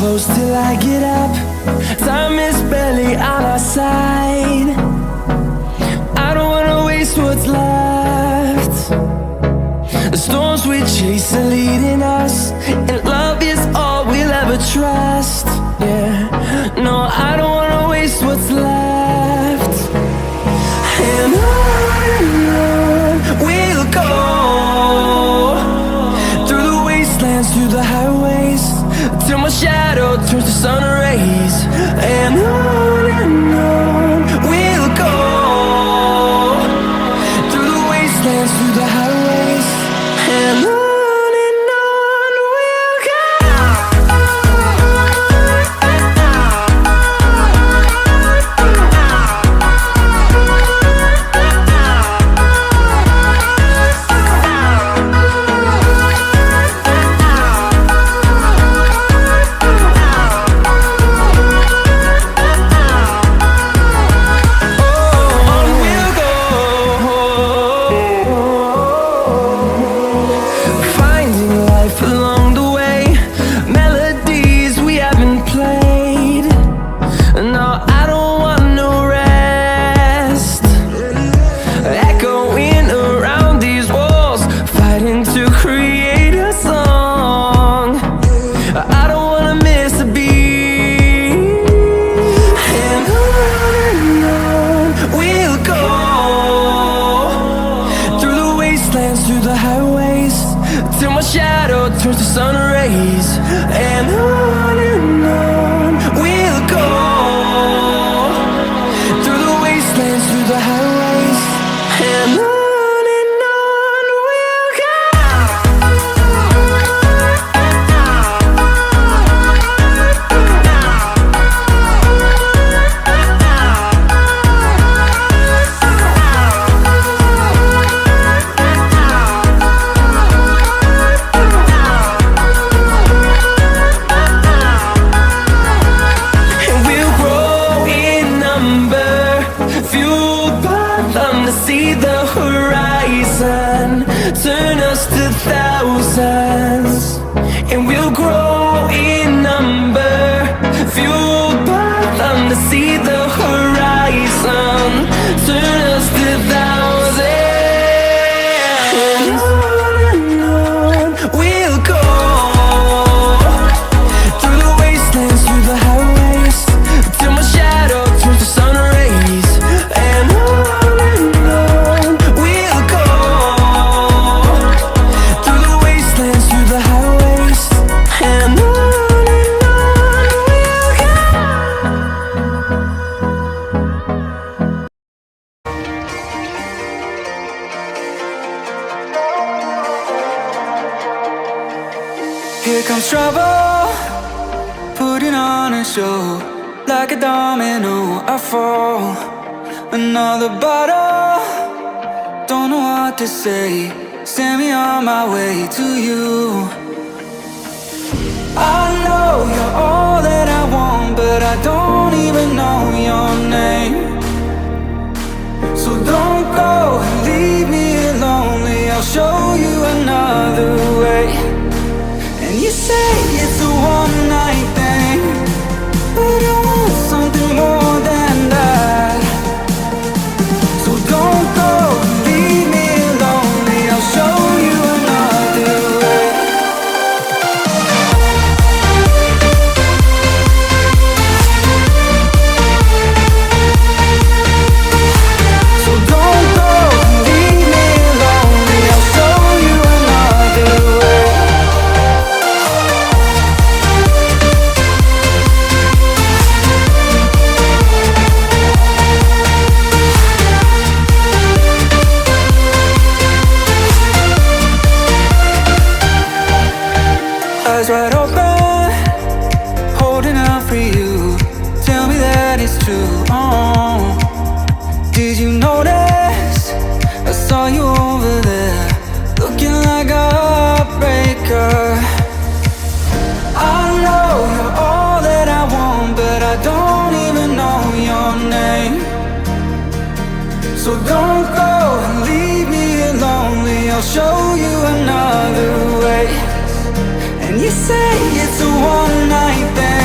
close till I get up. Time is barely on our side. I don't wanna waste what's left. The storms we chase are leading us, and love is all we'll ever trust. Yeah, no, I don't wanna waste what's left. And on we'll go, through the wastelands, through the highways, till my shadow turns to sun rays. And on we'll go, through the wastelands, through the highways, and on we'll go. Through the highways, till my shadow turns to sun rays. And on we'll go, through the wastelands, through the highways, and on we'll go. See the horizon, turn us to thousands, and we'll grow in number, fueled by them. To see the horizon, turn us to thousands, and on we'll go, through the wastelands, through the highways, till my shadow turns to sun rays. And here comes trouble, putting on a show. Like a domino, I fall. Another bottle, don't know what to say. Send me on my way to you. I know you're all that I want, but I don't even know your name. So don't go and leave me lonely, I'll show you another way. And you say it's a one-night thing, but I want something more than that. So don't go and leave me lonely, I'll show you another way. So don't go and leave me lonely, I'll show you another way. Eyes wide open, holding out for you. Tell me that it's true. Oh, did you notice? I saw you over there, looking like a heartbreaker. I know you're all that I want, but I don't even know your name. So don't go and leave me lonely, I'll show you another way. And you say it's a one-night thing,